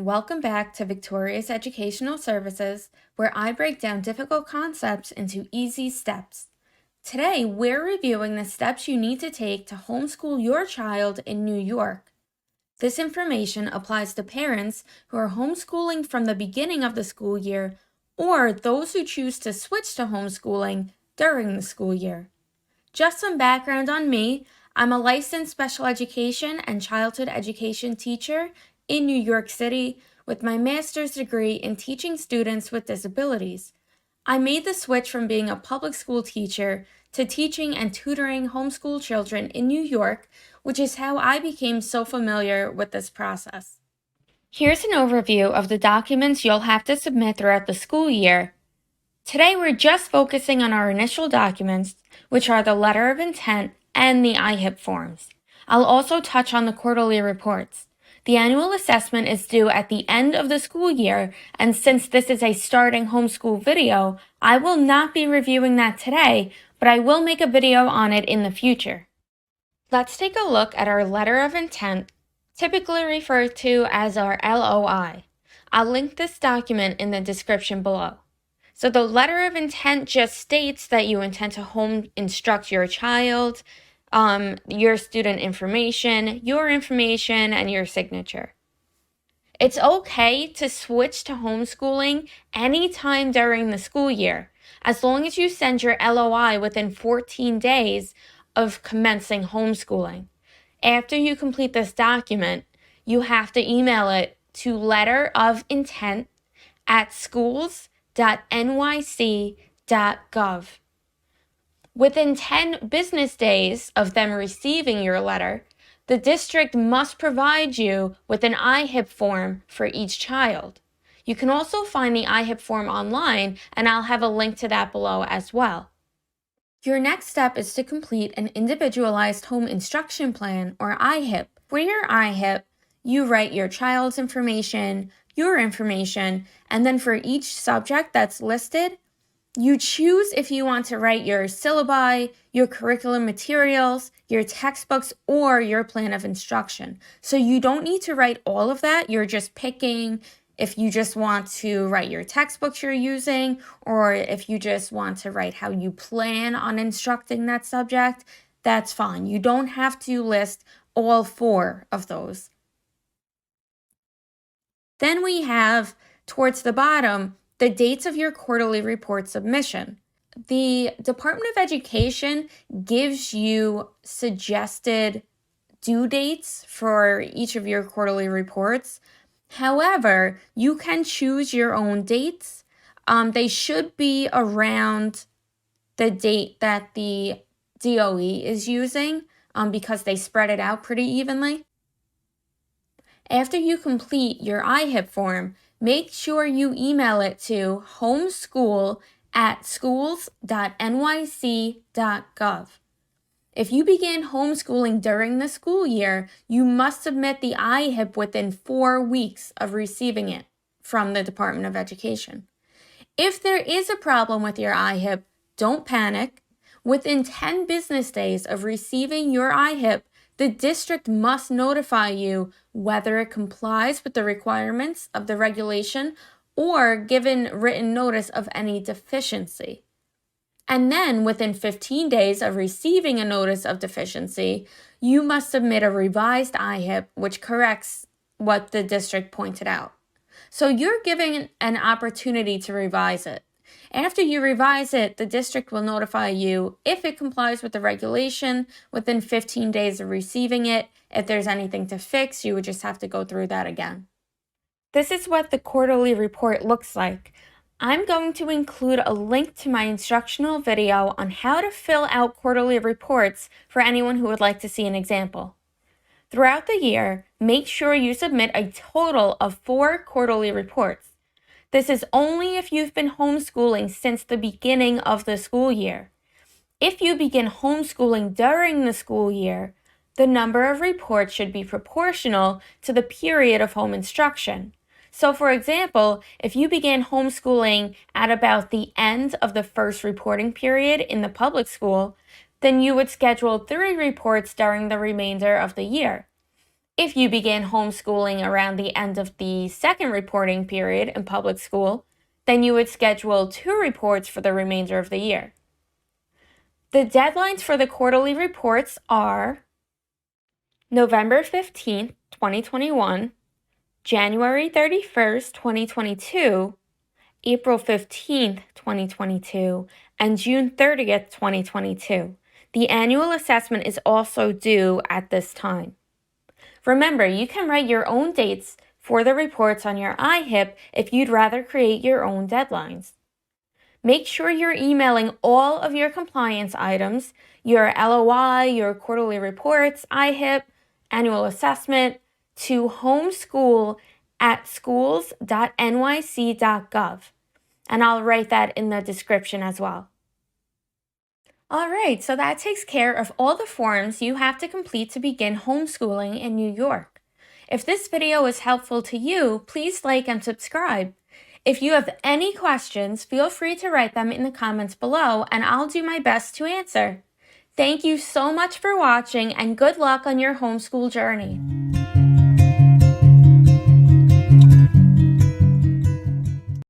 and welcome back to Victorious Educational Services, where I break down difficult concepts into easy steps. Today, we're reviewing the steps you need to take to homeschool your child in New York. This information applies to parents who are homeschooling from the beginning of the school year or those who choose to switch to homeschooling during the school year. Just some background on me. I'm a licensed special education and childhood education teacher in New York City with my master's degree in teaching students with disabilities. I made the switch from being a public school teacher to teaching and tutoring homeschool children in New York, which is how I became so familiar with this process. Here's an overview of the documents you'll have to submit throughout the school year. Today we're just focusing on our initial documents, which are the letter of intent and the IHIP forms. I'll also touch on the quarterly reports. The annual assessment is due at the end of the school year, and since this is a starting homeschool video, I will not be reviewing that today, but I will make a video on it in the future. Let's take a look at our letter of intent, typically referred to as our LOI. I'll link this document in the description below. So the letter of intent just states that you intend to home instruct your child, your student information, your information, and your signature. It's okay to switch to homeschooling anytime during the school year, as long as you send your LOI within 14 days of commencing homeschooling. After you complete this document, you have to email it to letterofintent@schools.nyc.gov. Within 10 business days of them receiving your letter, the district must provide you with an IHIP form for each child. You can also find the IHIP form online, and I'll have a link to that below as well. Your next step is to complete an Individualized Home Instruction Plan, or IHIP. For your IHIP, you write your child's information, your information, and then for each subject that's listed, you choose if you want to write your syllabi, your curriculum materials, your textbooks, or your plan of instruction. So you don't need to write all of that. You're just picking if you just want to write your textbooks you're using, or if you just want to write how you plan on instructing that subject, that's fine. You don't have to list all 4 of those. Then we have, towards the bottom, the dates of your quarterly report submission. The Department of Education gives you suggested due dates for each of your quarterly reports. However, you can choose your own dates. They should be around the date that the DOE is using because they spread it out pretty evenly. After you complete your IHIP form, make sure you email it to homeschool@schools.nyc.gov. If you begin homeschooling during the school year, you must submit the IHIP within 4 weeks of receiving it from the Department of Education. If there is a problem with your IHIP, don't panic. Within 10 business days of receiving your IHIP, the district must notify you whether it complies with the requirements of the regulation or given written notice of any deficiency. And then within 15 days of receiving a notice of deficiency, you must submit a revised IHIP which corrects what the district pointed out. So you're given an opportunity to revise it. After you revise it, the district will notify you if it complies with the regulation within 15 days of receiving it. If there's anything to fix, you would just have to go through that again. This is what the quarterly report looks like. I'm going to include a link to my instructional video on how to fill out quarterly reports for anyone who would like to see an example. Throughout the year, make sure you submit a total of 4 quarterly reports. This is only if you've been homeschooling since the beginning of the school year. If you begin homeschooling during the school year, the number of reports should be proportional to the period of home instruction. So for example, if you began homeschooling at about the end of the first reporting period in the public school, then you would schedule 3 reports during the remainder of the year. If you begin homeschooling around the end of the second reporting period in public school, then you would schedule 2 reports for the remainder of the year. The deadlines for the quarterly reports are November 15th, 2021, January 31st, 2022, April 15th, 2022, and June 30th, 2022. The annual assessment is also due at this time. Remember, you can write your own dates for the reports on your IHIP if you'd rather create your own deadlines. Make sure you're emailing all of your compliance items, your LOI, your quarterly reports, IHIP, annual assessment, to homeschool@schools.nyc.gov. And I'll write that in the description as well. All right, so that takes care of all the forms you have to complete to begin homeschooling in New York. If this video is helpful to you, please like and subscribe. If you have any questions, feel free to write them in the comments below and I'll do my best to answer. Thank you so much for watching and good luck on your homeschool journey.